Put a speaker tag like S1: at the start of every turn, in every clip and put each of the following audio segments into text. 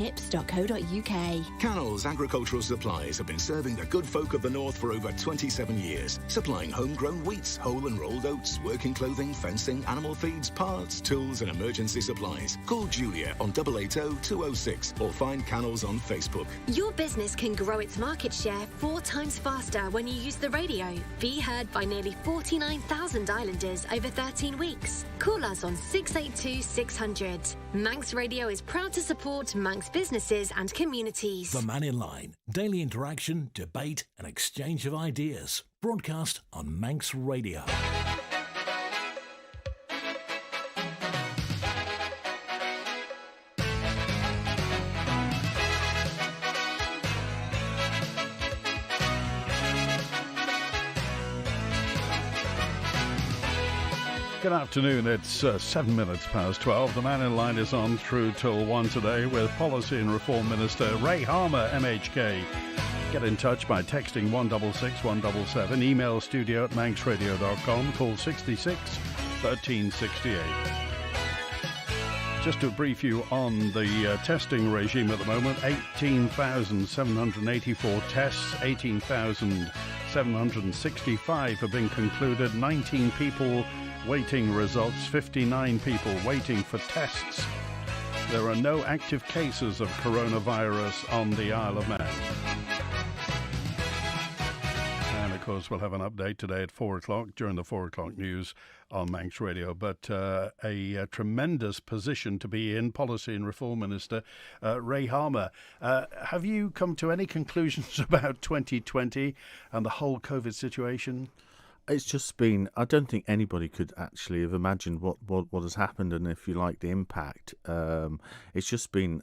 S1: Hips.co.uk.
S2: Cannell's Agricultural Supplies have been serving the good folk of the North for over 27 years, supplying homegrown wheats, whole and rolled oats, working clothing, fencing, animal feeds, parts, tools and emergency supplies. Call Julia on 880-206 or find Cannell's on Facebook.
S3: Your business can grow its market share 4 times faster when you use the radio. Be heard by nearly 49,000 islanders over 13 weeks. Call us on 682 600. Manx Radio is proud to support Manx businesses and communities.
S4: The Mannin Line. Daily interaction, debate and exchange of ideas. Broadcast on Manx Radio.
S5: Good afternoon, it's 7 minutes past 12. The Mannin Line is on through till 1 today with Policy and Reform Minister Ray Harmer, MHK. Get in touch by texting 166 177, email studio@manxradio.com, call 66 1368. Just to brief you on the testing regime at the moment, 18,784 tests, 18,765 have been concluded, 19 people waiting results, 59 people waiting for tests. There are no active cases of coronavirus on the Isle of Man. And of course, we'll have an update today at 4 o'clock during the 4 o'clock news on Manx Radio. But a tremendous position to be in, Policy and Reform Minister Ray Harmer. Have you come to any conclusions about 2020 and the whole COVID situation?
S6: It's just been, I don't think anybody could actually have imagined what has happened, and if you like, the impact. It's just been,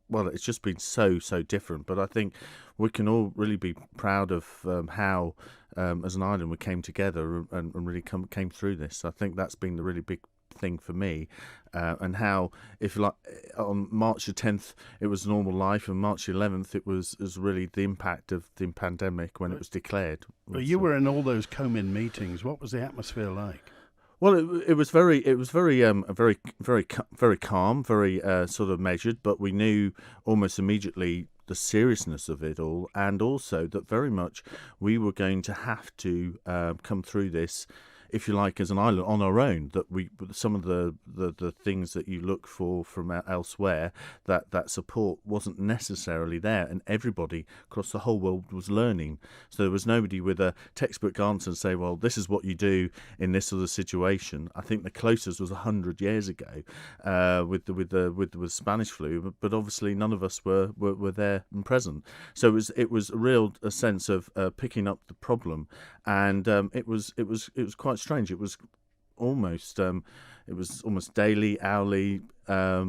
S6: it's just been so different. But I think we can all really be proud of how, as an island, we came together and really came through this. I think that's been the really big thing for me, and how, if you like, on March the 10th it was normal life, and March the 11th it was really the impact of the pandemic when it was declared.
S5: Well, you were in all those Comin meetings. What was the atmosphere like?
S6: Well, it was very calm, very sort of measured, but we knew almost immediately the seriousness of it all, and also that very much we were going to have to come through this, if you like, as an island on our own. That some of the things that you look for from elsewhere, that support wasn't necessarily there, and everybody across the whole world was learning. So there was nobody with a textbook answer and say, well, this is what you do in this sort of situation. I think the closest was 100 years ago with the Spanish flu, but obviously none of us were there and present. So it was a sense of picking up the problem, and it was quite strange. It was almost daily, hourly. I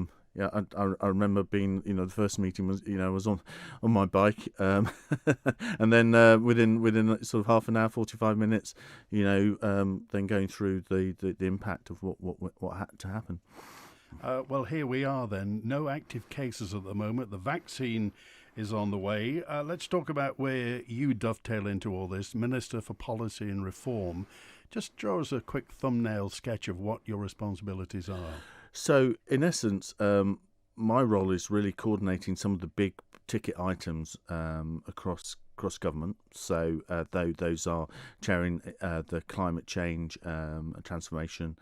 S6: remember being, the first meeting was, I was on my bike, and then within sort of half an hour, 45 minutes, then going through the impact of what had to happen.
S5: Well, here we are then. No active cases at the moment. The vaccine is on the way. Let's talk about where you dovetail into all this. Minister for Policy and Reform. Just draw us a quick thumbnail sketch of what your responsibilities are. So, in essence, my role is really coordinating some of the big ticket items across government. So those are chairing the climate change transformation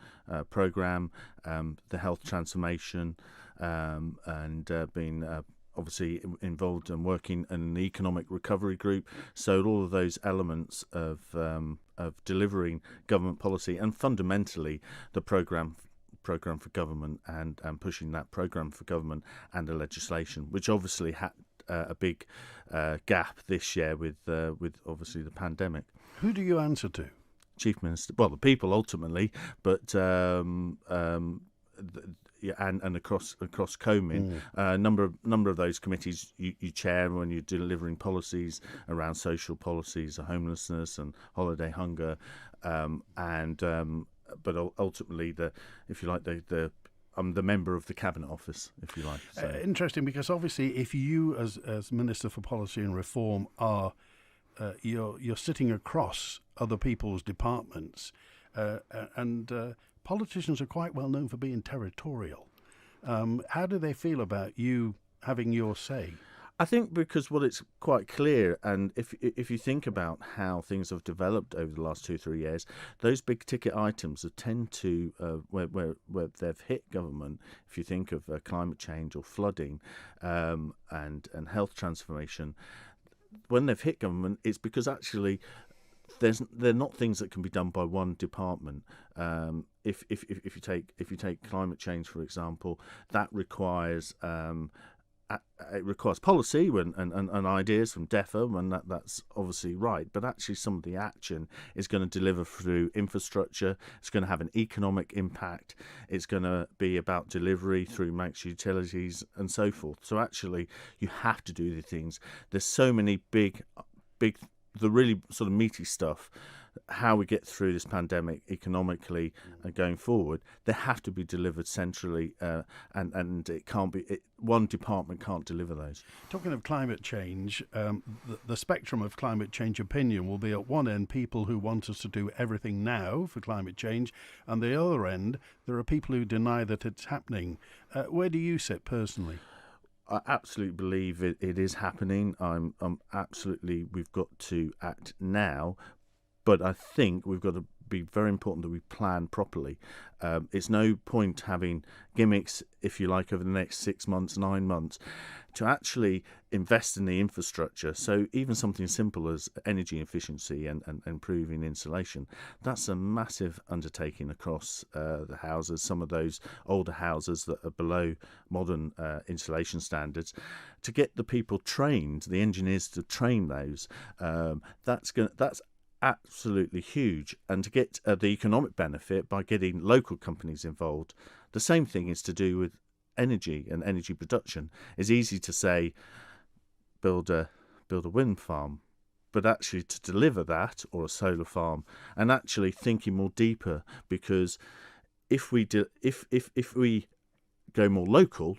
S5: programme, the health transformation, and being obviously involved and working in the economic recovery group. So all of those elements of delivering government policy, and fundamentally the programme for government, and pushing that programme for government and the legislation, which obviously had a big gap this year with obviously the pandemic. Who do you answer to? Chief Minister. Well, the people ultimately, but and across Comin, a number of those committees you chair when you're delivering policies around social policies, homelessness and holiday hunger, but ultimately I'm the member of the Cabinet Office, if you like. So.
S7: Interesting, because obviously, if you, as Minister for Policy and Reform, are you're sitting across other people's departments, and politicians are quite well known for being territorial. How do they feel about you
S5: having your say?
S6: I think because it's quite clear, and if you think about how things have developed over the last 2-3 years, those big ticket items have tend to where they've hit government. If you think of climate change or flooding, and health transformation, when they've hit government, it's because actually they're not things that can be done by one department. If you take climate change, for example, that requires it requires policy and ideas from DEFA, and that's obviously right. But actually, some of the action is going to deliver through infrastructure. It's going to have an economic impact. It's going to be about delivery through Manx utilities and so forth. So actually, you have to do the things. There's so many big, the really sort of meaty stuff. How we get through this pandemic economically going forward, they have to be delivered centrally, and it can't be one department can't deliver those.
S5: Talking of climate change, the spectrum of climate change opinion will be at one end people who want us to do everything now for climate change, and the other end there are people who deny that it's happening. Where do you sit personally?
S6: I absolutely believe it is happening. I'm absolutely, we've got to act now. But I think we've got to be very important that we plan properly. It's no point having gimmicks, if you like, over the next 6 months, 9 months, to actually invest in the infrastructure. So even something simple as energy efficiency and improving insulation, that's a massive undertaking across the houses, some of those older houses that are below modern insulation standards. To get the people trained, the engineers to train those, that's absolutely huge, and to get the economic benefit by getting local companies involved. The same thing is to do with energy and energy production. It's easy to say build a wind farm, but actually to deliver that, or a solar farm, and actually thinking more deeper, because if we go more local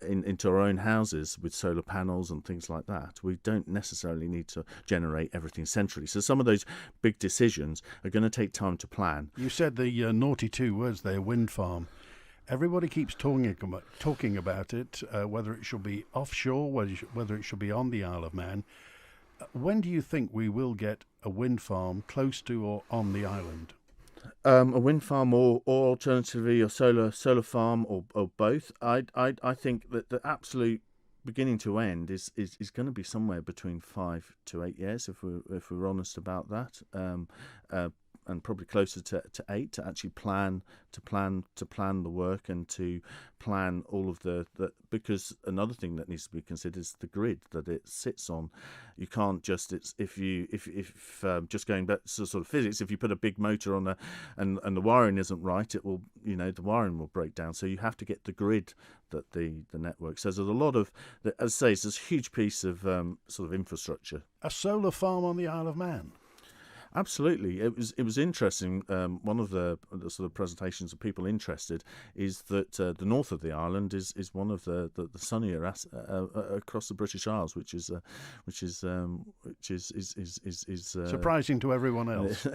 S6: into our own houses with solar panels and things like that, we don't necessarily need to generate everything centrally. So some of those big decisions are going to take time to plan.
S5: You said the naughty two words there, wind farm. Everybody keeps talking about it, whether it should be offshore, whether it should be on the Isle of Man. When do you think we will get a wind farm close to or on the island?
S6: A wind farm, or alternatively a solar farm, or both. I think that the absolute beginning to end is going to be somewhere between 5 to 8 years, if we're honest about that, and probably closer to 8, to actually plan the work and to plan all of the because another thing that needs to be considered is the grid that it sits on. You can't just if just going back to sort of physics, if you put a big motor on and the wiring isn't right, it will, the wiring will break down. So you have to get the grid that the network. So there's a lot of, as I say, it's this huge piece of sort of infrastructure.
S5: A solar farm on the Isle of Man.
S6: Absolutely, it was interesting. One of the sort of presentations of people interested is that the north of the island is one of the sunnier across the British Isles, which is
S5: surprising to everyone else.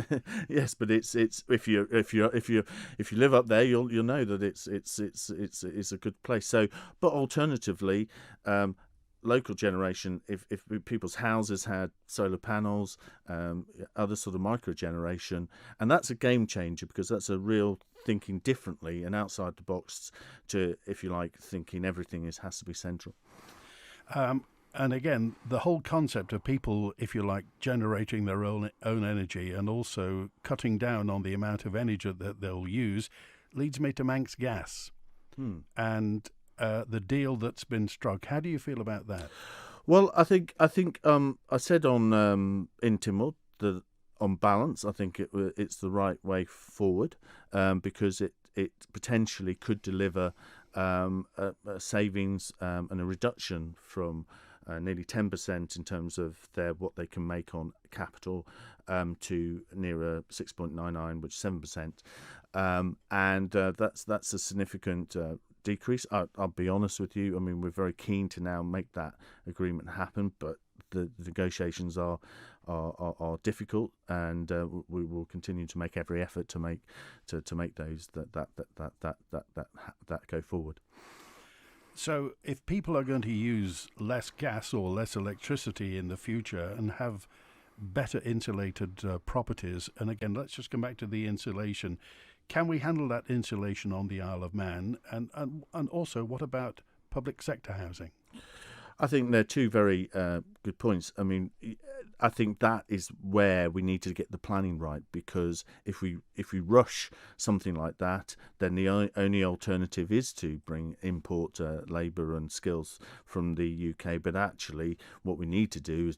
S6: Yes, but it's if you live up there, you'll know that it's a good place. So, but alternatively, local generation, if people's houses had solar panels, other sort of micro generation, and that's a game changer, because that's a real thinking differently and outside the box to, if you like, thinking everything has to be central.
S5: And again, the whole concept of people, if you like, generating their own energy and also cutting down on the amount of energy that they'll use leads me to Manx Gas. And the deal that's been struck. How do you feel about that?
S6: Well, I think I said on in Timor that on balance, I think it's the right way forward, because it potentially could deliver a savings and a reduction from nearly 10% in terms of what they can make on capital, to nearer 6.99, which is 7%, and that's a significant decrease. I'll be honest with you. I mean, we're very keen to now make that agreement happen, but the negotiations are difficult, and we will continue to make every effort to make those that go forward.
S5: So if people are going to use less gas or less electricity in the future and have better insulated properties, and again, let's just come back to the insulation. Can we handle that insulation on the Isle of Man? And also, what about public sector housing?
S6: I think they're two very good points. I mean, I think that is where we need to get the planning right, because if we rush something like that, then the only alternative is to import labour and skills from the UK. But actually, what we need to do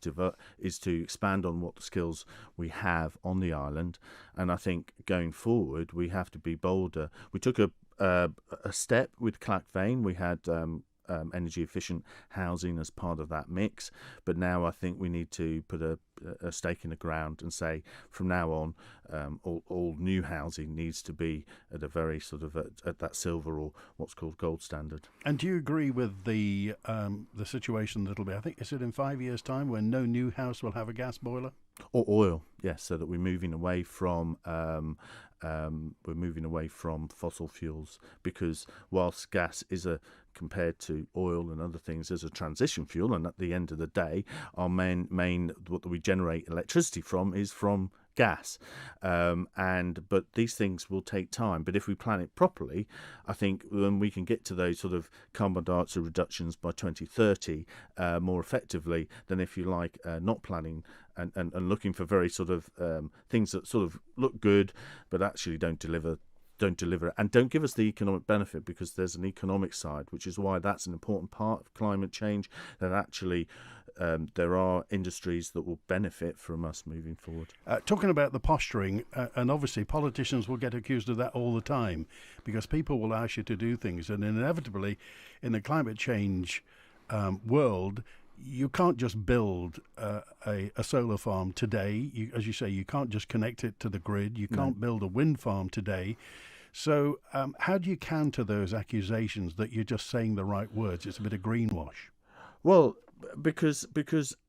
S6: is to expand on what the skills we have on the island. And I think going forward, we have to be bolder. We took a step with Clackvane. We had energy efficient housing as part of that mix, but now I think we need to put a stake in the ground and say from now on all new housing needs to be at a very sort of at that silver or what's called gold standard.
S5: And do you agree with the situation that'll be, I think, is it in 5 years' time, when no new house will have a gas boiler?
S6: Or oil, yes, so that we're moving away from fossil fuels, because whilst gas is compared to oil and other things as a transition fuel, and at the end of the day our main what we generate electricity from is from gas, but these things will take time. But if we plan it properly, I think then we can get to those sort of carbon dioxide reductions by 2030 more effectively than if you like not planning and looking for very sort of things that sort of look good but actually don't deliver it and don't give us the economic benefit, because there's an economic side, which is why that's an important part of climate change, that actually there are industries that will benefit from us moving forward.
S5: Talking about the posturing, and obviously politicians will get accused of that all the time, because people will ask you to do things, and inevitably in the climate change world, you can't just build a solar farm today. As you say, you can't just connect it to the grid. You can't build a wind farm today. So how do you counter those accusations that you're just saying the right words? It's a bit of greenwash.
S6: Well, because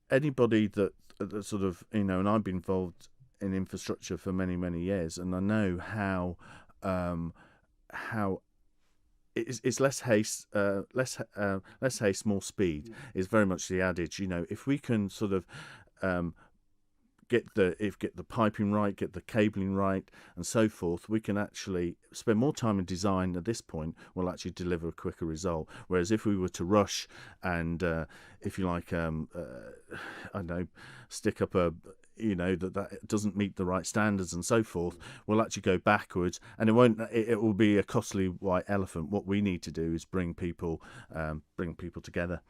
S6: anybody that sort of, and I've been involved in infrastructure for many years, and I know how it's less haste, more speed is very much the adage. If we can sort of get the piping right, get the cabling right, and so forth, we can actually spend more time in design at this point. Will actually deliver a quicker result. Whereas if we were to rush and, if you like, I don't know, stick up that doesn't meet the right standards and so forth, we'll actually go backwards, and it will be a costly white elephant. What we need to do is bring people together.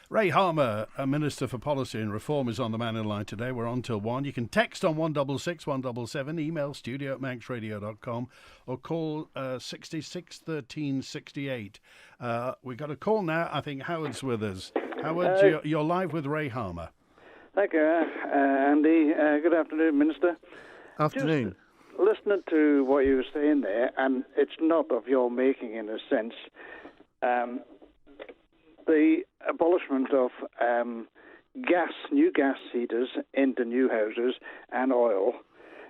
S5: Ray Harmer, a Minister for Policy and Reform, is on the Mannin Line today. We're on till 1. You can text on 166 177, email studio@manxradio.com, or call 66 13 68. We've got a call now. I think Howard's with us. Howard, you're live with Ray Harmer.
S1: Thank you, Andy. Good afternoon, Minister.
S6: Afternoon.
S1: Just listening to what you were saying there, and it's not of your making in a sense, the abolishment of new gas heaters into new houses and oil.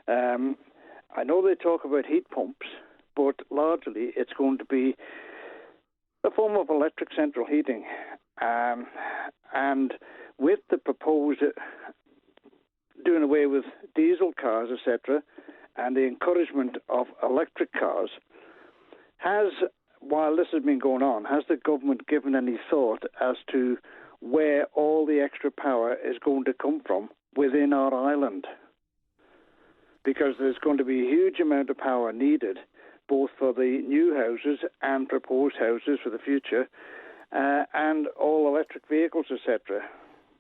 S1: I know they talk about heat pumps, but largely it's going to be a form of electric central heating. And with the proposed doing away with diesel cars, etc., and the encouragement of electric cars, while this has been going on, has the government given any thought as to where all the extra power is going to come from within our island? Because there's going to be a huge amount of power needed, both for the new houses and proposed houses for the future, and all electric vehicles, etc.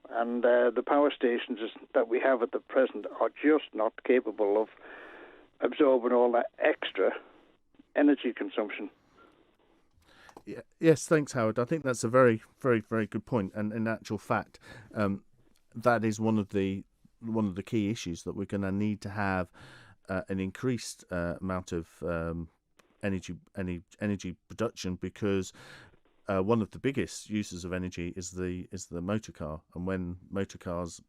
S1: And the power stations that we have at the present are just not capable of absorbing all that extra energy consumption.
S6: Yeah, yes, thanks, Howard. I think that's a very, very, very good point. And in actual fact, that is one of the key issues, that we're going to need to have an increased amount of energy production, because one of the biggest uses of energy is the motor car, and when motor cars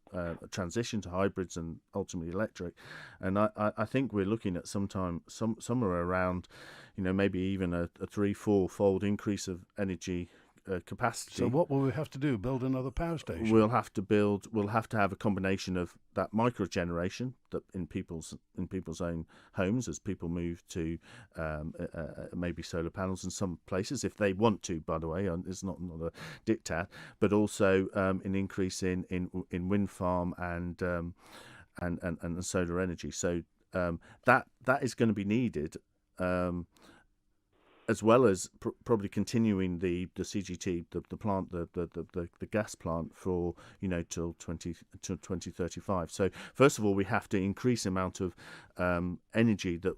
S6: transition to hybrids and ultimately electric, and I think we're looking at somewhere around, maybe even a 3-4 fold increase of energy capacity.
S7: So what will we have to do? Build another power station?
S6: We'll have to have a combination of that micro generation that in people's own homes as people move to maybe solar panels in some places if they want to. By the way, it's not a diktat, but also an increase in wind farm and solar energy. So that is going to be needed. As well as probably continuing the CGT, the plant, the gas plant for till 2035. So first of all, we have to increase the amount of energy that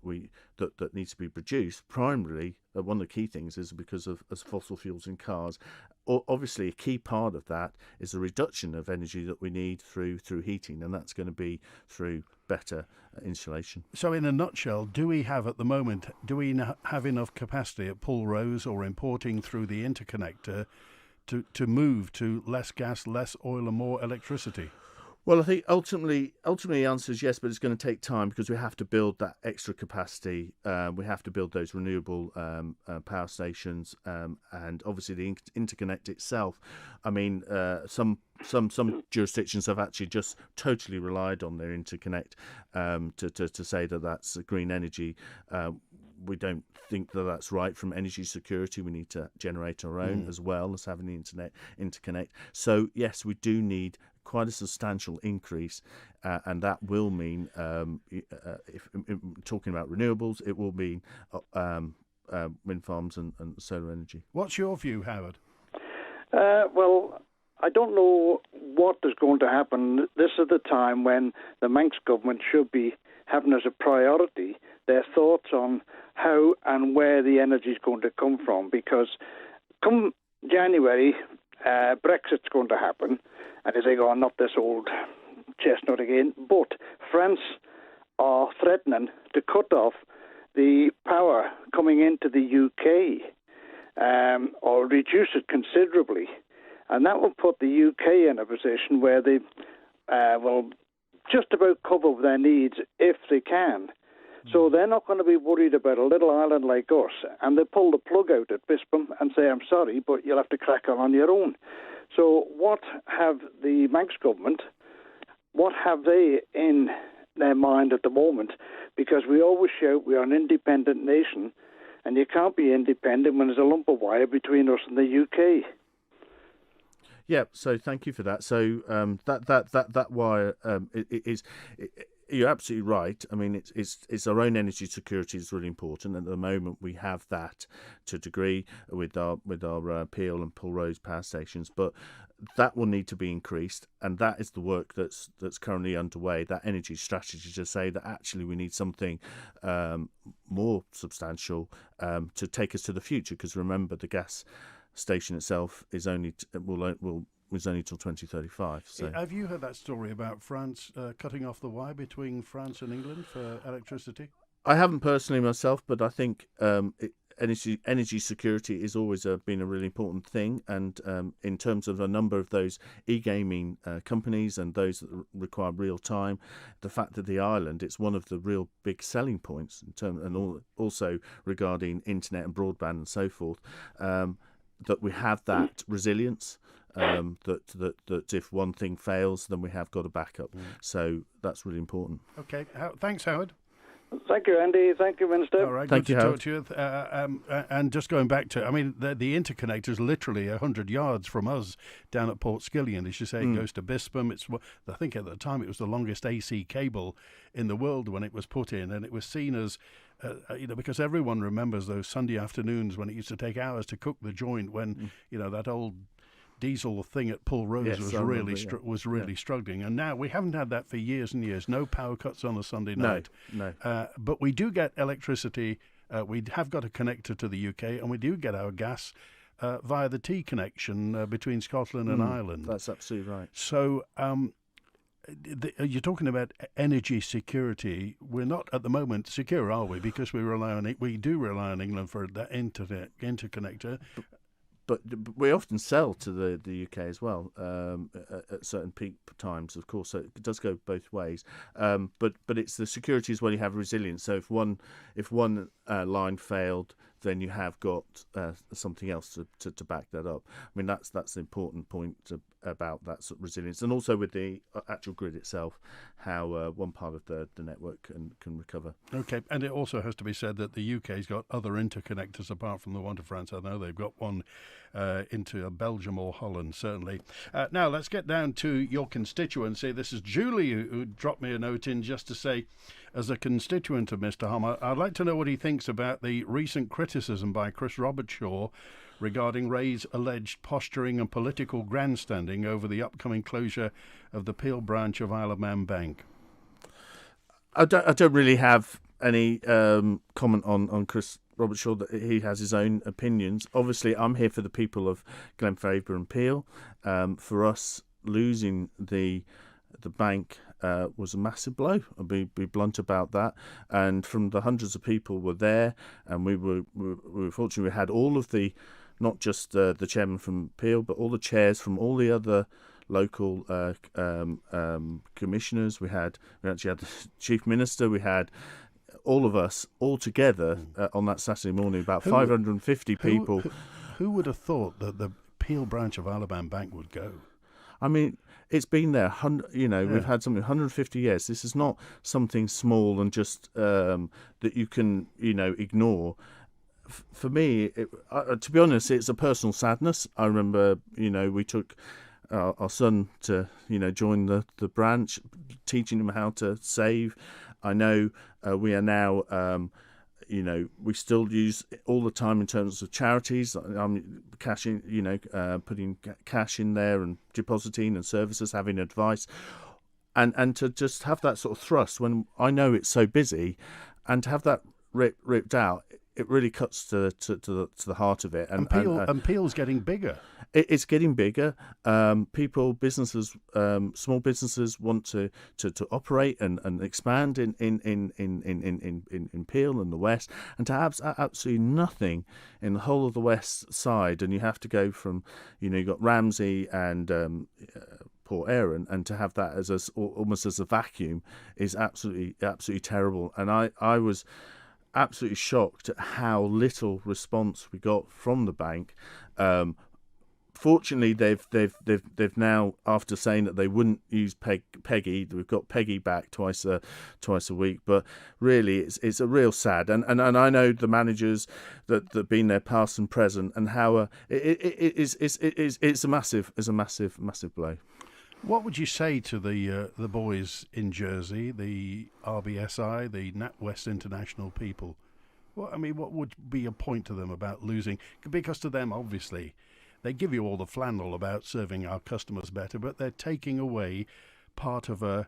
S6: needs to be produced. Primarily, one of the key things is because of as fossil fuels in cars. Obviously, a key part of that is the reduction of energy that we need through heating, and that's going to be through better insulation.
S7: So in a nutshell, do we have enough capacity at Pulrose or importing through the interconnector to move to less gas, less oil and more electricity?
S6: Well, I think ultimately the answer is yes, but it's going to take time because we have to build that extra capacity. We have to build those renewable power stations, and obviously the interconnect itself. I mean, some jurisdictions have actually just totally relied on their interconnect to say that that's green energy. We don't think that that's right from energy security. We need to generate our own as well as having the interconnect. So yes, we do need quite a substantial increase, and that will mean, if talking about renewables, it will mean wind farms and solar energy.
S7: What's your view, Howard?
S1: Well, I don't know what is going to happen. This is the time when the Manx government should be having as a priority their thoughts on how and where the energy is going to come from, because come January, Brexit's going to happen. And they say, oh, not this old chestnut again. But France are threatening to cut off the power coming into the UK or reduce it considerably. And that will put the UK in a position where they will just about cover their needs if they can. So they're not going to be worried about a little island like us. And they pull the plug out at Bispam and say, I'm sorry, but you'll have to crack on your own. So what have the Manx government, what have they in their mind at the moment? Because we always shout we are an independent nation, and you can't be independent when there's a lump of wire between us and the UK.
S6: Yeah, so thank you for that. So that wire is. You're absolutely right. I mean, it's our own energy security is really important. At the moment, we have that to a degree with our Peel and Pulrose power stations, but that will need to be increased, and that is the work that's currently underway. That energy strategy to say that actually we need something more substantial to take us to the future. Because remember, the gas station itself is only was only till 2035. So,
S7: have you heard that story about France cutting off the wire between France and England for electricity?
S6: I haven't personally myself, but I think energy security is always been a really important thing. And in terms of a number of those e-gaming companies and those that require real time, the fact that the island, it's one of the real big selling points in terms, and also regarding internet and broadband and so forth, that we have that resilience. That if one thing fails, then we have got a backup. So that's really important.
S7: Okay, thanks, Howard.
S1: Thank you, Andy. Thank you, Minister.
S7: All right,
S6: Thank
S7: good
S6: you,
S7: to
S6: Howard.
S7: talk to you. And just going back to, I mean, the interconnector is literally 100 yards from us down at Port Skillion. As you say, it goes to Bispam. It's, I think at the time it was the longest AC cable in the world when it was put in, and it was seen as, because everyone remembers those Sunday afternoons when it used to take hours to cook the joint when, that old diesel thing at Pulrose was really struggling, and now we haven't had that for years and years. No power cuts on a Sunday night.
S6: No.
S7: But we do get electricity. We have got a connector to the UK, and we do get our gas via the T connection between Scotland and Ireland.
S6: That's absolutely right.
S7: So you're talking about energy security. We're not at the moment secure, are we? Because we do rely on England for that interconnector.
S6: But we often sell to the UK as well at certain peak times, of course. So it does go both ways. But it's the security as well. You have resilience. So if one line failed, then you have got something else to back that up. I mean, that's the important point about that sort of resilience, and also with the actual grid itself, how one part of the network can recover. Okay,
S5: and it also has to be said that the UK's got other interconnectors apart from the one to France. I know they've got one into Belgium or Holland, certainly. Now, let's get down to your constituency. This is Julie who dropped me a note in just to say, as a constituent of Mr. Harmer, I'd like to know what he thinks about the recent criticism by Chris Robertshaw regarding Ray's alleged posturing and political grandstanding over the upcoming closure of the Peel branch of Isle of Man Bank.
S6: I don't really have any comment on Chris Robertshaw. That he has his own opinions. Obviously, I'm here for the people of Glenfaber and Peel. For us, losing the bank was a massive blow. I'll be blunt about that. And from the hundreds of people were there, and we were fortunate. We had all of the, not just the chairman from Peel, but all the chairs from all the other local commissioners. We actually had the chief minister. We had all of us all together on that Saturday morning. About 550 people.
S5: Who would have thought that the Peel branch of Isle of Man Bank would go?
S6: I mean, it's been there, we've had something 150 years. This is not something small and just that you can, ignore. For me, to be honest, it's a personal sadness. I remember, we took our son to, join the branch, teaching him how to save. I know we are now... we still use all the time in terms of charities. I'm cashing, putting cash in there and depositing and services, having advice, and to just have that sort of thrust when I know it's so busy, and to have that ripped out, it really cuts to the heart of it.
S5: And Peel's getting bigger.
S6: It's getting bigger. People, businesses, small businesses want to operate and expand in Peel and the West, and to have absolutely nothing in the whole of the West side, and you have to go from, you've got Ramsey and Port Erin, and to have that as almost as a vacuum is absolutely terrible. And I was absolutely shocked at how little response we got from the bank. Fortunately, they've now, after saying that they wouldn't use Peggy, we've got Peggy back twice a week. But really, it's a real sad. And I know the managers that been there, past and present, and how it's a massive blow.
S5: What would you say to the boys in Jersey, the RBSI, the NatWest International people? What would be a point to them about losing? Because to them, obviously, they give you all the flannel about serving our customers better, but they're taking away part of a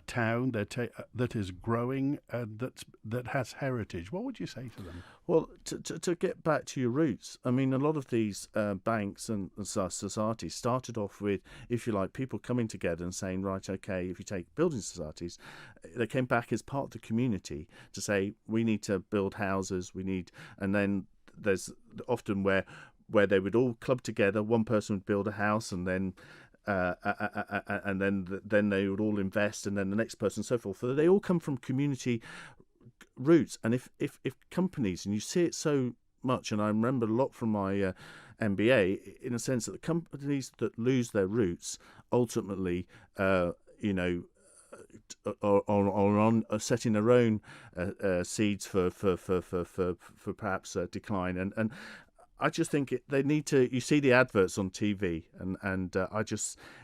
S5: town that is growing, that has heritage. What would you say to them?
S6: Well, to get back to your roots, I mean, a lot of these banks and societies started off with, if you like, people coming together and saying, right, okay, if you take building societies, they came back as part of the community to say, we need to build houses, and then there's often where they would all club together, one person would build a house, and then then they would all invest, and then the next person, and so forth. So they all come from community roots. And if companies, and you see it so much, and I remember a lot from my MBA, in a sense that the companies that lose their roots ultimately, are setting their own seeds for perhaps decline. And I just think they need to. You see the adverts on TV, and it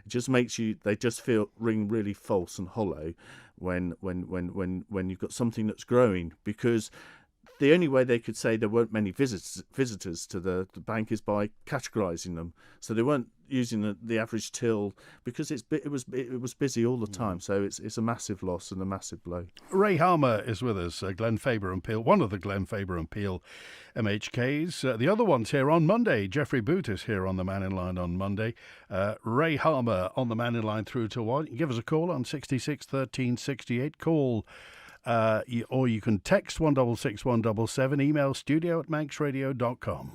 S6: just makes you. They just ring really false and hollow when you've got something that's growing, because the only way they could say there weren't many visitors to the bank is by categorising them. So they weren't using the average till, because it was busy all the time. So it's a massive loss and a massive blow.
S5: Ray Harmer is with us, Glenfaber and Peel, one of the Glenfaber and Peel MHKs. The other one's here on Monday. Jeffrey Boot is here on the Mannin Line on Monday. Ray Harmer on the Mannin Line through to 1. Give us a call on 66 13 68. Call. Or you can text 166 177, email studio@manxradio.com.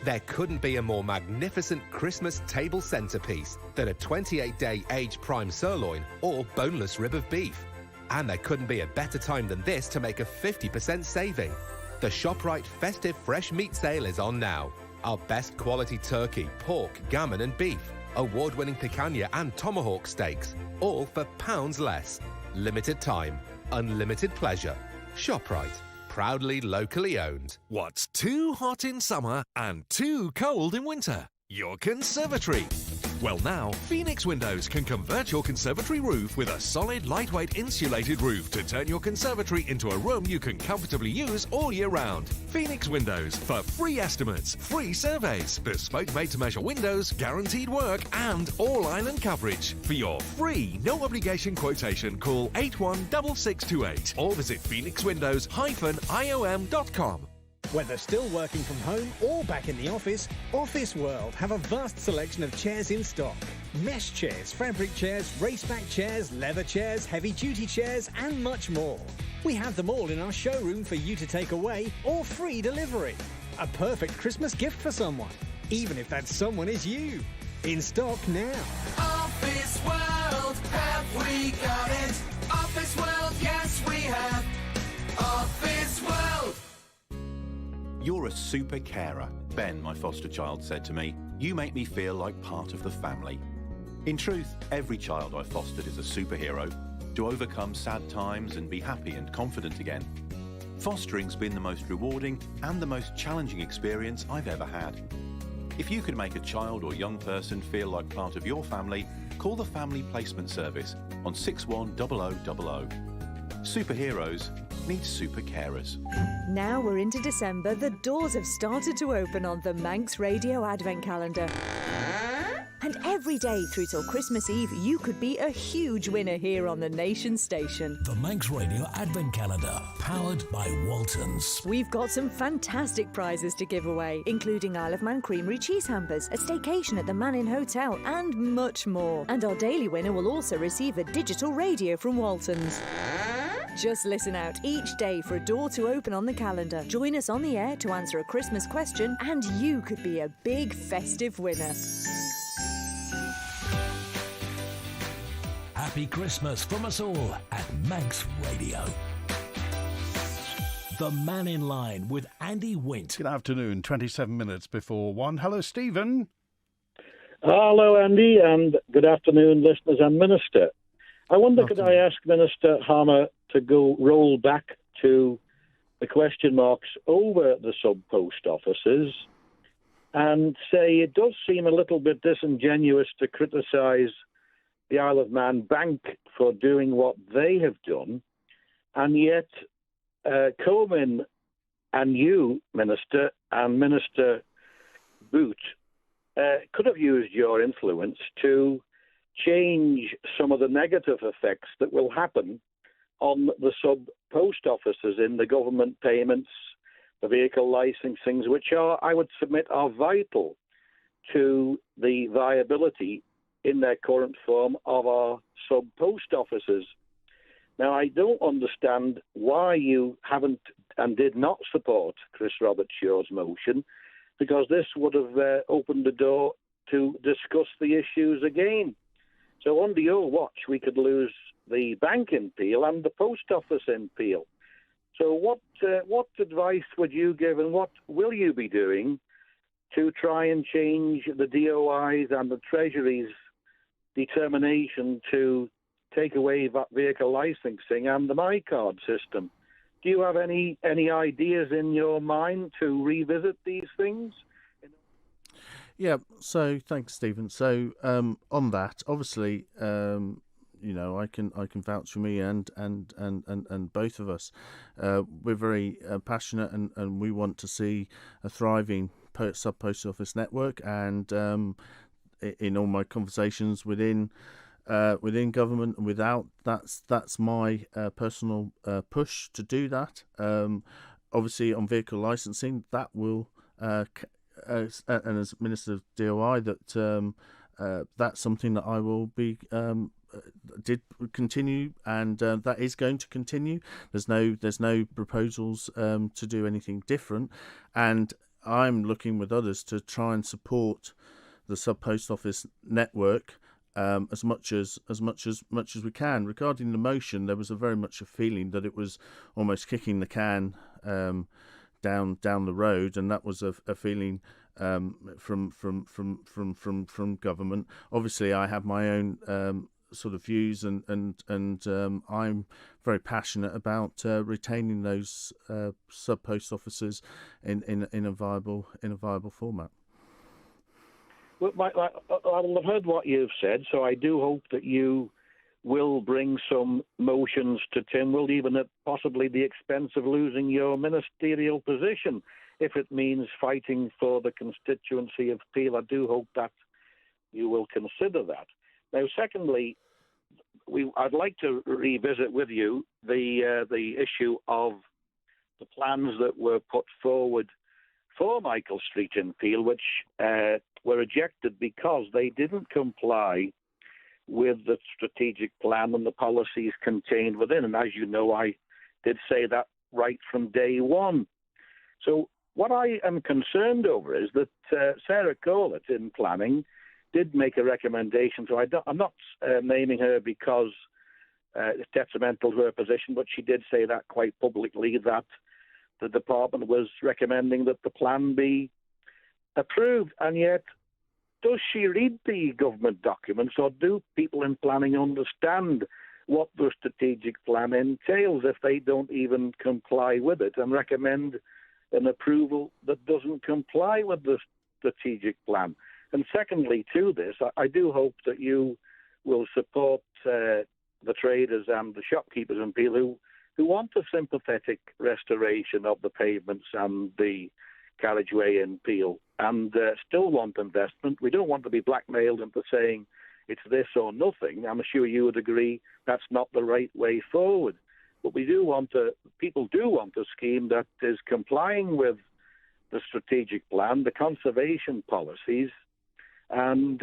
S8: There couldn't be a more magnificent Christmas table centrepiece than a 28-day aged prime sirloin or boneless rib of beef. And there couldn't be a better time than this to make a 50% saving. The ShopRite Festive Fresh Meat Sale is on now. Our best quality turkey, pork, gammon and beef, award-winning picanha and tomahawk steaks, all for pounds less. Limited time, unlimited pleasure. ShopRite, proudly locally owned.
S9: What's too hot in summer and too cold in winter? Your conservatory. Well now, Phoenix Windows can convert your conservatory roof with a solid, lightweight insulated roof to turn your conservatory into a room you can comfortably use all year round. Phoenix Windows for free estimates, free surveys, bespoke made-to-measure windows, guaranteed work and all-island coverage. For your free, no-obligation quotation, call 816628 or visit phoenixwindows-iom.com.
S10: Whether still working from home or back in the office, Office World have a vast selection of chairs in stock. Mesh chairs, fabric chairs, raceback chairs, leather chairs, heavy-duty chairs and much more. We have them all in our showroom for you to take away or free delivery. A perfect Christmas gift for someone, even if that someone is you. In stock now.
S11: Office World, have we got it? Office World, yes we have. Office World.
S12: You're a super carer, Ben, my foster child, said to me. You make me feel like part of the family. In truth, every child I fostered is a superhero to overcome sad times and be happy and confident again. Fostering's been the most rewarding and the most challenging experience I've ever had. If you could make a child or young person feel like part of your family, call the Family Placement Service on 610000. Superheroes need super carers.
S13: Now we're into December, the doors have started to open on the Manx Radio Advent Calendar. And every day through till Christmas Eve, you could be a huge winner here on the Nation Station.
S4: The Manx Radio Advent Calendar, powered by Waltons.
S13: We've got some fantastic prizes to give away, including Isle of Man creamery cheese hampers, a staycation at the Mannin Hotel, and much more. And our daily winner will also receive a digital radio from Waltons. Just listen out each day for a door to open on the calendar. Join us on the air to answer a Christmas question, and you could be a big festive winner.
S4: Happy Christmas from us all at Manx Radio. The Mannin Line with Andy Wint.
S5: Good afternoon, 27 minutes before 1. Hello, Stephen.
S14: Hello, Andy, and good afternoon, listeners and Minister. I wonder, could I ask Minister Harmer to roll back to the question marks over the sub-post offices and say it does seem a little bit disingenuous to criticise the Isle of Man Bank for doing what they have done, and yet Coleman and you, Minister, and Minister Boot could have used your influence to change some of the negative effects that will happen on the sub-post offices in the government payments, the vehicle licensings, which are, I would submit, are vital to the viability in their current form of our sub-post offices. Now, I don't understand why you haven't and did not support Chris Robertshaw's motion, because this would have opened the door to discuss the issues again. So under your watch, we could lose the bank in Peel and the post office in Peel. So what advice would you give, and what will you be doing to try and change the DOI's and the Treasury's determination to take away vehicle licensing and the MyCard system? Do you have any ideas in your mind to revisit these things?
S6: Yeah, so thanks, Stephen. So on that, obviously, I can vouch for me and both of us. We're very passionate and we want to see a thriving sub-post office network. And in all my conversations within government and without, that's my personal push to do that. Obviously, on vehicle licensing, that will. And as Minister of DOI, that's something that I will be did continue, and that is going to continue. There's no proposals to do anything different, and I'm looking with others to try and support the sub-post office network as much as we can. Regarding the motion, there was very much a feeling that it was almost kicking the can down the road, and that was a feeling from government. Obviously, I have my own sort of views, and I'm very passionate about retaining those sub post officers in a viable format.
S14: Well, I've heard what you've said, so I do hope that you will bring some motions to Tynwald, even at possibly the expense of losing your ministerial position, if it means fighting for the constituency of Peel. I do hope that you will consider that. Now, secondly, I'd like to revisit with you the issue of the plans that were put forward for Michael Street in Peel, which were rejected because they didn't comply with the strategic plan and the policies contained within. And as you know, I did say that right from day one. So what I am concerned over is that Sarah Corlett in planning did make a recommendation. So I'm not naming her because it's detrimental to her position, but she did say that quite publicly, that the department was recommending that the plan be approved. And yet, does she read the government documents, or do people in planning understand what the strategic plan entails if they don't even comply with it and recommend an approval that doesn't comply with the strategic plan? And secondly to this, I do hope that you will support the traders and the shopkeepers in Peel who want a sympathetic restoration of the pavements and the carriageway in Peel, and still want investment. We don't want to be blackmailed into saying it's this or nothing. I'm sure you would agree that's not the right way forward. But people do want a scheme that is complying with the strategic plan, the conservation policies, and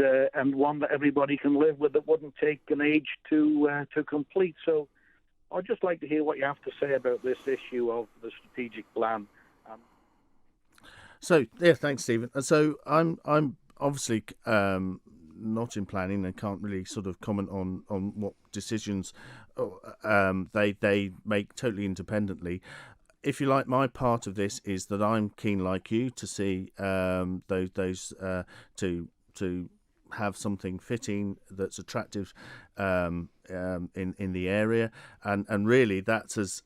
S14: one that everybody can live with, that wouldn't take an age to complete. So I'd just like to hear what you have to say about this issue of the strategic plan.
S6: So yeah, thanks, Stephen. So I'm obviously not in planning and can't really sort of comment on what decisions they make totally independently. If you like, my part of this is that I'm keen, like you, to see those to have something fitting that's attractive in the area, and really that's as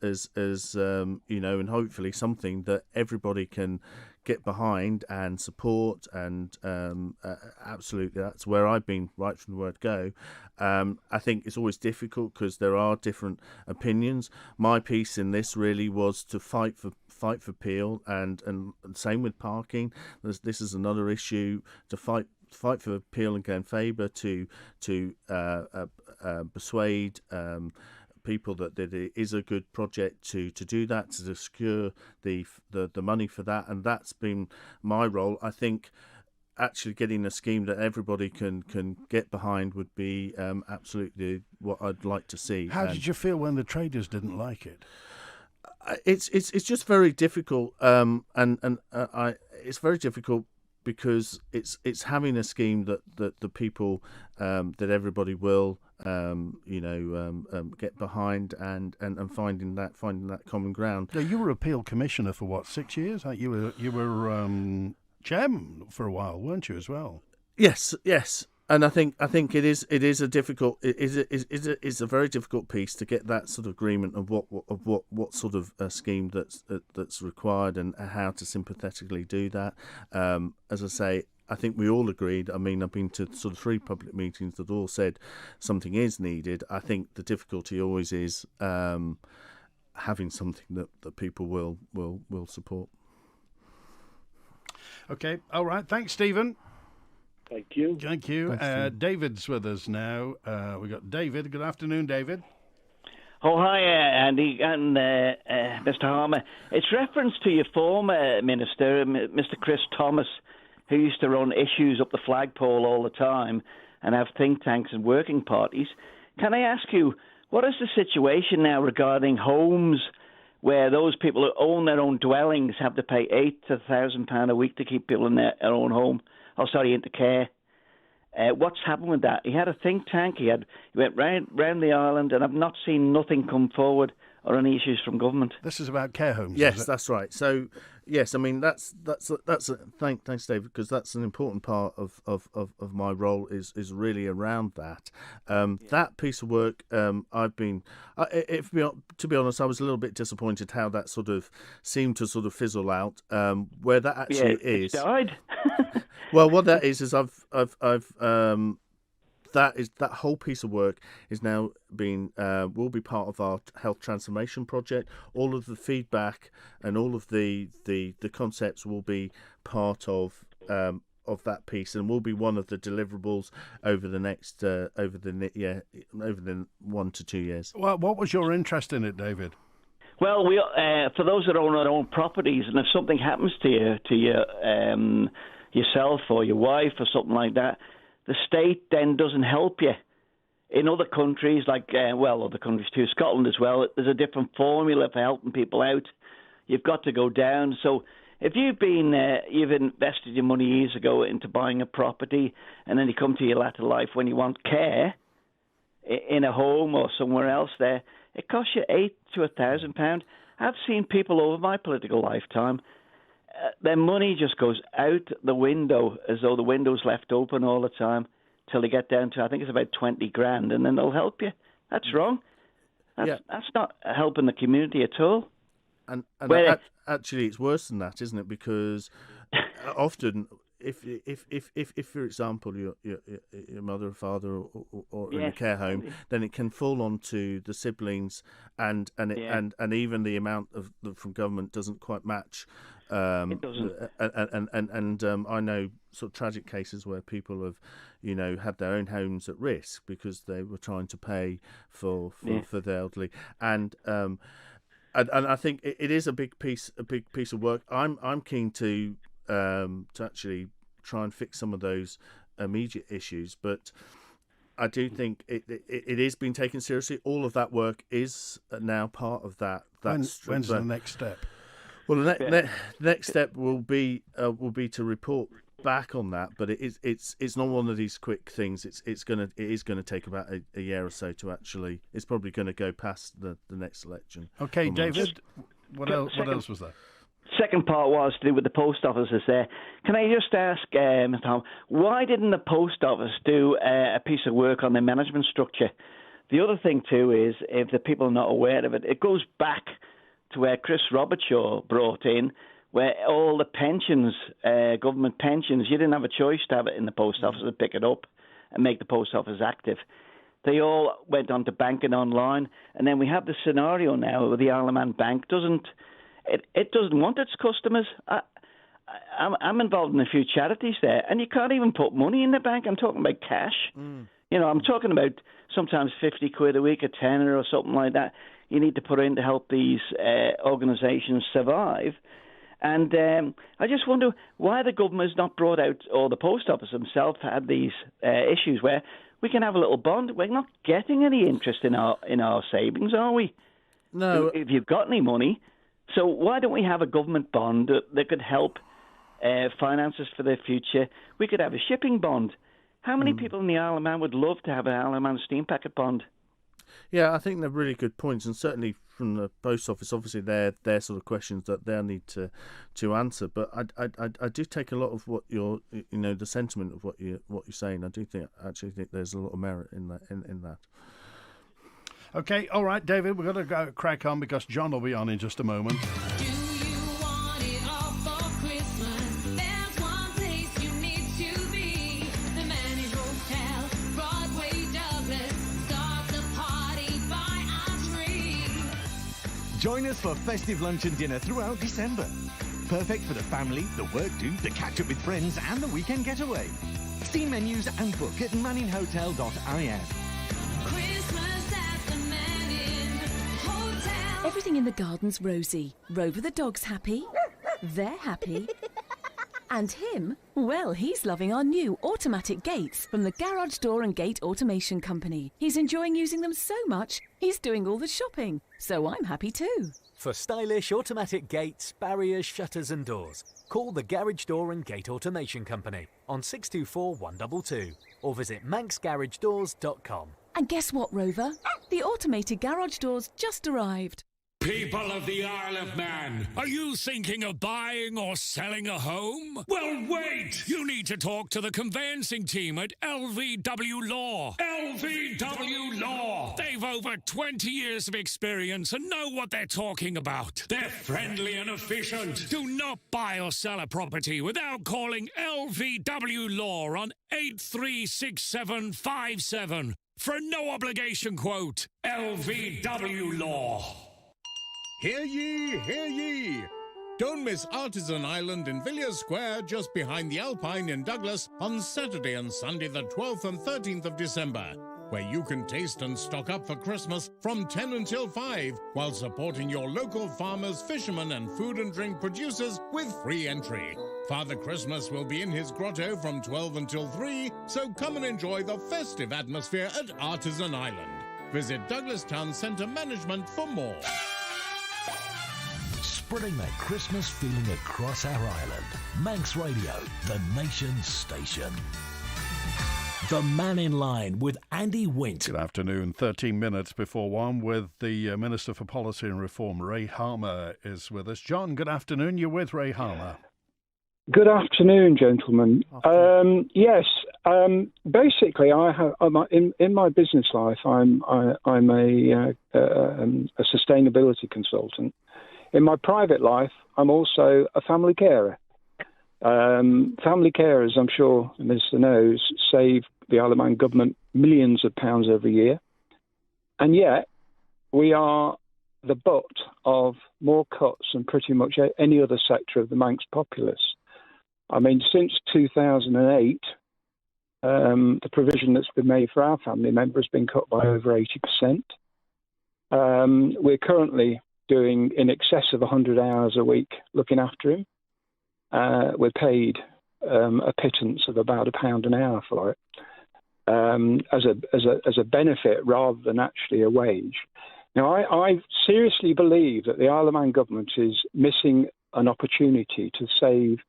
S6: and hopefully something that everybody can get behind and support, and absolutely that's where I've been right from the word go. I think it's always difficult because there are different opinions. My piece in this really was to fight for Peel, and same with parking. This is another issue, to fight for Peel and Glen Faber, to persuade people that it is a good project to do that, to secure the money for that, and that's been my role. I think actually getting a scheme that everybody can get behind would be absolutely what I'd like to see.
S5: How did you feel when the traders didn't like it?
S6: It's just very difficult, it's very difficult because it's having a scheme that the people that everybody will get behind, and finding that common ground.
S5: Now, you were appeal commissioner for what, 6 years? You were chairman for a while, weren't you, as well?
S6: Yes. And I think it is a difficult, it's a very difficult piece to get that sort of agreement of what sort of scheme that's required, and how to sympathetically do that. As I say, I think we all agreed. I mean, I've been to sort of 3 public meetings that all said something is needed. I think the difficulty always is having something that people will support.
S5: Okay, all right. Thanks, Stephen.
S14: Thank you.
S5: Thank you.
S6: Thanks,
S5: David's with us now. We've got David. Good afternoon, David.
S15: Oh, hi, Andy and Mr. Harmer. It's reference to your former minister, Mr. Chris Thomas, who used to run issues up the flagpole all the time and have think tanks and working parties. Can I ask you, what is the situation now regarding homes where those people who own their own dwellings have to pay £8,000 to £1,000 a week to keep people in their own home? Into care. What's happened with that? He had a think tank. He went round the island, and I've not seen nothing come forward or any issues from government.
S5: This is about care homes.
S6: Yes, that's right. So, yes, I mean that's thanks, David, because that's an important part of my role is really around that. That piece of work, to be honest, I was a little bit disappointed how that sort of seemed to sort of fizzle out. Where that actually is,
S15: it died.
S6: Well, what that is that whole piece of work is now will be part of our health transformation project. All of the feedback and all of the concepts will be part of that piece, and will be one of the deliverables over the next over the 1 to 2 years.
S5: Well, what was your interest in it, David?
S15: Well, we for those that own their own properties, and if something happens to yourself or your wife or something like that, the state then doesn't help you. In other countries, other countries too, Scotland as well, there's a different formula for helping people out. You've got to go down. So if you've invested your money years ago into buying a property, and then you come to your latter life when you want care in a home or somewhere else there, it costs you £800 to £1,000. I've seen people over my political lifetime, their money just goes out the window as though the window's left open all the time till they get down to, I think it's about 20 grand, and then they'll help you. That's wrong. That's not helping the community at all.
S6: And actually, it's worse than that, isn't it? Because often, if for example, your mother or father or in a care home, then it can fall onto the siblings, and even the amount from government doesn't quite match.
S15: It doesn't.
S6: And I know sort of tragic cases where people have, had their own homes at risk because they were trying to pay for the elderly, and I think it is a big piece of work. I'm keen to actually try and fix some of those immediate issues, but I do think it is being taken seriously. All of that work is now part of that.
S5: When's the next step?
S6: Well, the next step will be to report back on that, but it's not one of these quick things. It is going to take about a year or so to actually. It's probably going to go past the next election.
S5: Okay, David. What else was there?
S15: Second part was to do with the post offices there. Can I just ask, Mr. Tom, why didn't the post office do a piece of work on their management structure? The other thing too is, if the people are not aware of it, it goes back to where Chris Robertshaw brought in, where all the pensions, government pensions, you didn't have a choice to have it in the post office and pick it up and make the post office active. They all went on to banking online, and then we have the scenario now where the Isle of Man Bank doesn't want its customers. I'm involved in a few charities there, and you can't even put money in the bank. I'm talking about cash. I'm talking about sometimes 50 quid a week, a tenner or something like that. You need to put in to help these organisations survive. And I just wonder why the government has not brought out, or the post office themselves had these issues where we can have a little bond. We're not getting any interest in our savings, are we?
S6: No.
S15: If you've got any money. So why don't we have a government bond that could help finances for the future? We could have a shipping bond. How many people in the Isle of Man would love to have an Isle of Man steam packet bond?
S6: Yeah, I think they're really good points, and certainly from the post office, obviously they're sort of questions that they'll need to answer. But I do take a lot of what you're, the sentiment of what you're saying. I do actually think there's a lot of merit in that.
S5: Okay, all right, David, we've got to go crack on because John will be on in just a moment.
S16: Join us for festive lunch and dinner throughout December. Perfect for the family, the work do, the catch up with friends and the weekend getaway. See menus and book at manninhotel.in.
S13: Everything in the garden's rosy. Rover the dog's happy. They're happy. And him? Well, he's loving our new automatic gates from the Garage Door and Gate Automation Company. He's enjoying using them so much, he's doing all the shopping. So I'm happy too.
S17: For stylish automatic gates, barriers, shutters and doors, call the Garage Door and Gate Automation Company on 624 122 or visit manxgaragedoors.com.
S13: And guess what, Rover? The automated garage doors just arrived.
S18: People of the Isle of Man, are you thinking of buying or selling a home? Well, wait! You need to talk to the conveyancing team at LVW Law. LVW Law! They've over 20 years of experience and know what they're talking about. They're friendly and efficient. Do not buy or sell a property without calling LVW Law on 836757 for a no-obligation quote. LVW Law.
S19: Hear ye, hear ye! Don't miss Artisan Island in Villiers Square, just behind the Alpine in Douglas, on Saturday and Sunday the 12th and 13th of December, where you can taste and stock up for Christmas from 10 until 5, while supporting your local farmers, fishermen and food and drink producers with free entry. Father Christmas will be in his grotto from 12 until 3, so come and enjoy the festive atmosphere at Artisan Island. Visit Douglas Town Centre Management for more.
S4: Spreading that Christmas feeling across our island. Manx Radio, the nation's station. The Mannin Line with Andy Wint.
S5: Good afternoon, 13 minutes before 1 with the Minister for Policy and Reform, Ray Harmer, is with us. John, good afternoon. You're with Ray Harmer.
S20: Good afternoon, gentlemen. Yes, basically, I have in my business life, I'm a sustainability consultant. In my private life, I'm also a family carer. Family carers, I'm sure the Minister knows, save the Isle of Man government millions of pounds every year. And yet, we are the butt of more cuts than pretty much any other sector of the Manx populace. I mean, since 2008, the provision that's been made for our family member has been cut by over 80%. We're currently doing in excess of 100 hours a week looking after him. We're paid a pittance of about £1 an hour for it as a benefit rather than actually a wage. Now, I seriously believe that the Isle of Man government is missing an opportunity to save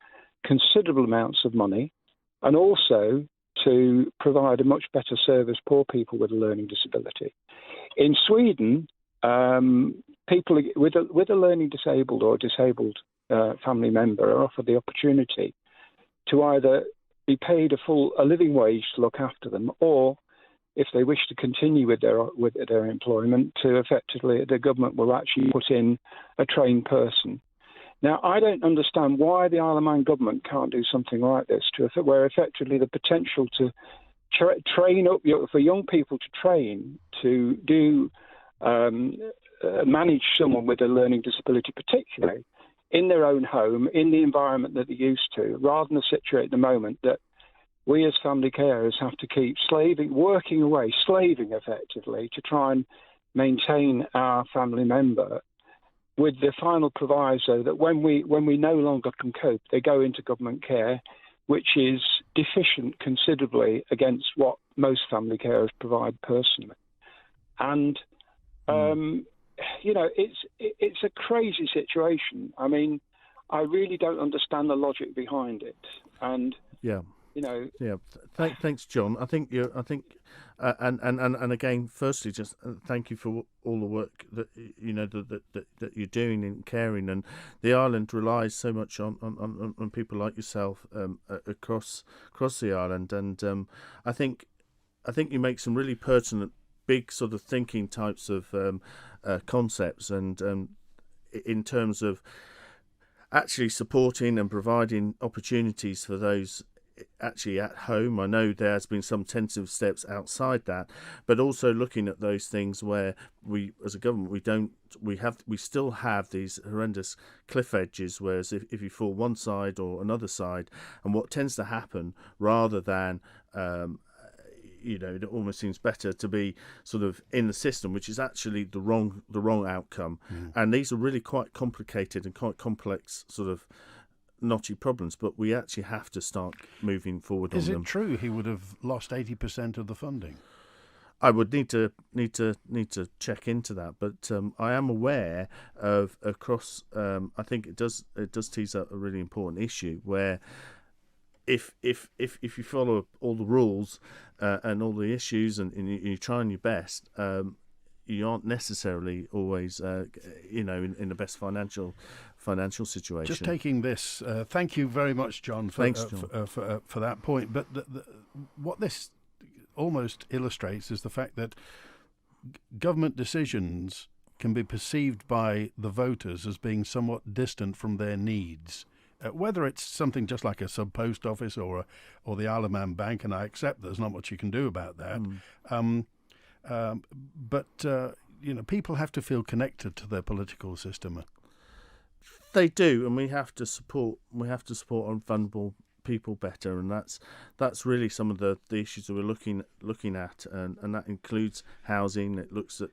S20: considerable amounts of money and also to provide a much better service for poor people with a learning disability. In Sweden, people with a learning disabled or disabled family member are offered the opportunity to either be paid a living wage to look after them, or if they wish to continue with their employment, to effectively the government will actually put in a trained person. Now, I don't understand why the Isle of Man government can't do something like this, where effectively the potential to train up for young people to train to do manage someone with a learning disability, particularly in their own home, in the environment that they're used to, rather than the situation at the moment that we as family carers have to keep working away, slaving effectively to try and maintain our family member, with the final proviso that when we no longer can cope, they go into government care, which is deficient considerably against what most family carers provide personally. And it's a crazy situation. I mean, I really don't understand the logic behind it. And
S6: Thanks, John. And again, firstly, just thank you for all the work that that you're doing in caring. And the island relies so much on people like yourself across the island. And I think you make some really pertinent, big sort of thinking types of concepts, and in terms of actually supporting and providing opportunities for those actually at home. I know there has been some tentative steps outside that, but also looking at those things where we, as a government, we still have these horrendous cliff edges, whereas if you fall one side or another side, and what tends to happen, rather than it almost seems better to be sort of in the system, which is actually the wrong outcome. And these are really quite complicated and quite complex sort of knotty problems, but we actually have to start moving forward on them.
S5: Is it true he would have lost 80% of the funding?
S6: I would need to check into that, but I am aware of across. I think it does tease up a really important issue where if you follow all the rules and all the issues and you're trying your best, you aren't necessarily always, in the best financial situation.
S5: Just taking this, thank you very much, John, for that point. But what this almost illustrates is the fact that government decisions can be perceived by the voters as being somewhat distant from their needs. Whether it's something just like a sub-post office or the Isle of Man Bank, and I accept there's not much you can do about that. But people have to feel connected to their political system.
S6: They do, and we have to support our vulnerable people better, and that's really some of the issues that we're looking at, and that includes housing. It looks at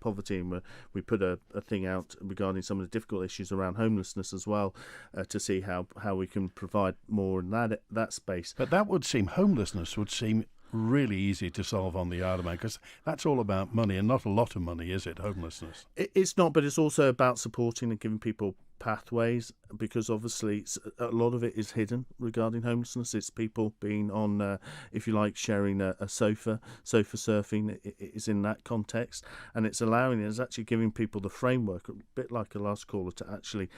S6: poverty, and we put a thing out regarding some of the difficult issues around homelessness as well, to see how we can provide more in that space.
S5: But homelessness would seem really easy to solve on the Isle of Man, because that's all about money, and not a lot of money, is it, homelessness?
S6: It's not, but it's also about supporting and giving people pathways, because obviously a lot of it is hidden regarding homelessness. It's people being on, if you like, sharing a sofa surfing is in that context, and it's actually giving people the framework, a bit like a last caller, to actually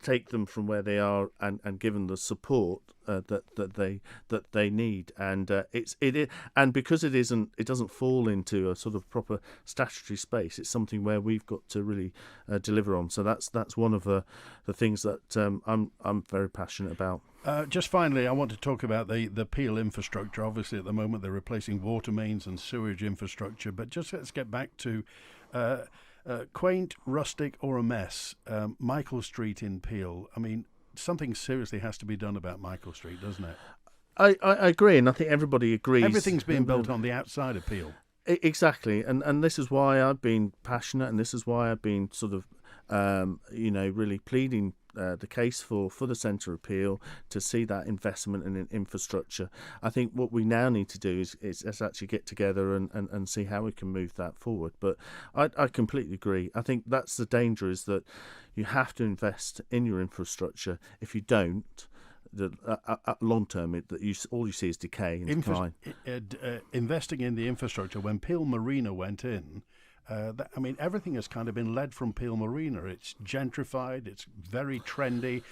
S6: take them from where they are and give them the support that they need, and and because it doesn't fall into a sort of proper statutory space. It's something where we've got to really deliver on. So that's one of the things that I'm very passionate about.
S5: Just finally, I want to talk about the Peel infrastructure. Obviously, at the moment they're replacing water mains and sewage infrastructure, but just let's get back to quaint, rustic, or a mess. Michael Street in Peel. I mean, something seriously has to be done about Michael Street, doesn't it?
S6: I agree, and I think everybody agrees.
S5: Everything's being built on the outside of Peel.
S6: Exactly, and this is why I've been passionate, and this is why I've been sort of, really pleading the case for the Centre of Peel to see that investment in infrastructure. I think what we now need to do is actually get together and see how we can move that forward. But I completely agree. I think that's the danger, is that you have to invest in your infrastructure. If you don't, long term, all you see is decay and decline.
S5: Investing in the infrastructure, when Peel Marina went in, everything has kind of been led from Peel Marina. It's gentrified, it's very trendy.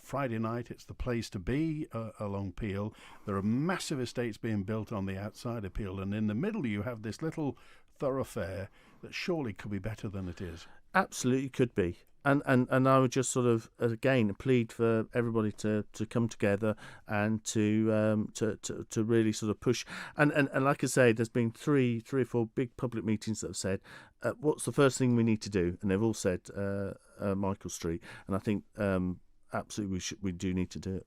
S5: Friday night, it's the place to be along Peel. There are massive estates being built on the outside of Peel, and in the middle you have this little thoroughfare that surely could be better than it is.
S6: Absolutely could be. And I would just sort of, again, plead for everybody to come together and to really sort of push. And like I say, there's been three or four big public meetings that have said, what's the first thing we need to do? And they've all said Michael Street. And I think absolutely we do need to do it.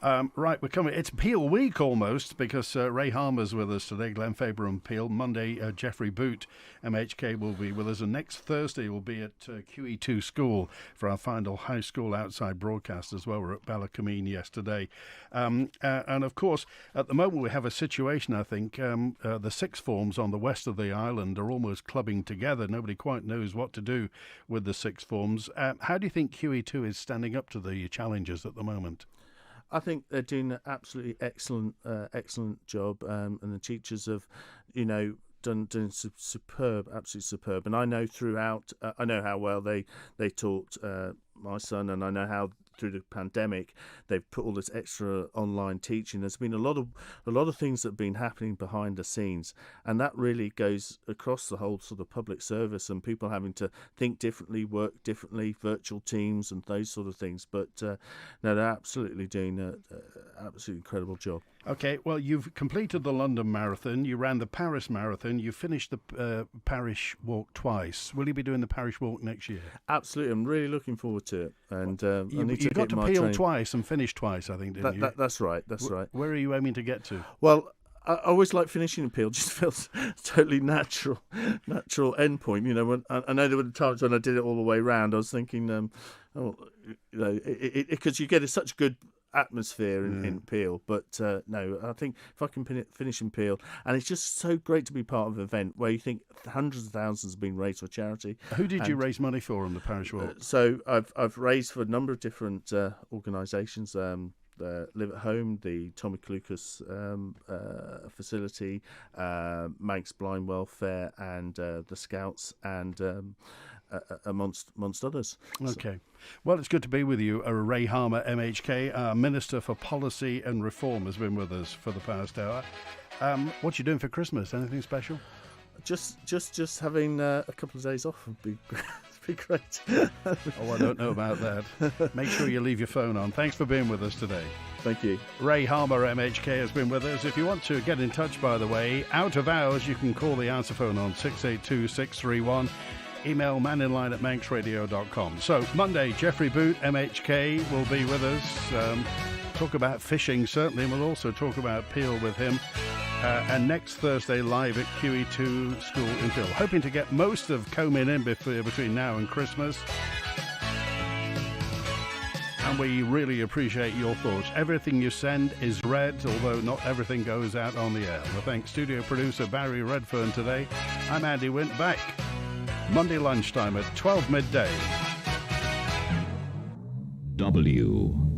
S5: Right, we're coming. It's Peel week almost, because Ray Harmer's with us today, Glenn Faber and Peel. Monday, Geoffrey Boot, MHK, will be with us, and next Thursday we'll be at QE2 School for our final high school outside broadcast as well. We're at Ballacameen yesterday. And of course, at the moment we have a situation, I think, the sixth forms on the west of the island are almost clubbing together. Nobody quite knows what to do with the sixth forms. How do you think QE2 is standing up to the challenges at the moment?
S6: I think they're doing an absolutely excellent job, and the teachers have, done superb, absolutely superb. And I know I know how well they taught my son, and I know how through the pandemic they've put all this extra online teaching. There's been a lot of things that have been happening behind the scenes, and that really goes across the whole sort of public service, and people having to think differently, work differently, virtual teams and those sort of things. But no, they're absolutely doing an absolutely incredible job.
S5: Okay, well, you've completed the London Marathon, you ran the Paris Marathon, you finished the Parish Walk twice. Will you be doing the Parish Walk next year?
S6: Absolutely, I'm really looking forward to it. And
S5: you got to Peel twice and finished twice, I think, didn't you?
S6: That's right, right.
S5: Where are you aiming to get to?
S6: Well, I always like finishing in Peel. Just feels totally natural end point. When I know there were times when I did it all the way round, I was thinking, because you get such good atmosphere in Peel, but no, I think if I can finish in Peel, and it's just so great to be part of an event where you think hundreds of thousands have been raised for charity.
S5: Who did you raise money for on the Parish Walk?
S6: So I've raised for a number of different organisations. Live at Home, the Tommy Clucas facility, Manx Blind Welfare, and the Scouts, and amongst others.
S5: Okay. Well, it's good to be with you. Ray Harmer, MHK, Minister for Policy and Reform, has been with us for the past hour. What you doing for Christmas? Anything special?
S6: Just having a couple of days off would be great.
S5: Oh, I don't know about that. Make sure you leave your phone on. Thanks for being with us today.
S6: Thank you.
S5: Ray Harmer, MHK, has been with us. If you want to get in touch, by the way, out of hours, you can call the answer phone on 682-631. Email manninline@manxradio.com. So, Monday, Jeffrey Boot, MHK, will be with us. Talk about fishing, certainly, and we'll also talk about Peel with him. And next Thursday, live at QE2 School in Phil. Hoping to get most of Coming in between now and Christmas. And we really appreciate your thoughts. Everything you send is read, although not everything goes out on the air. Well, thanks studio producer Barry Redfern today. I'm Andy Wint, back Monday lunchtime at 12 midday.
S21: W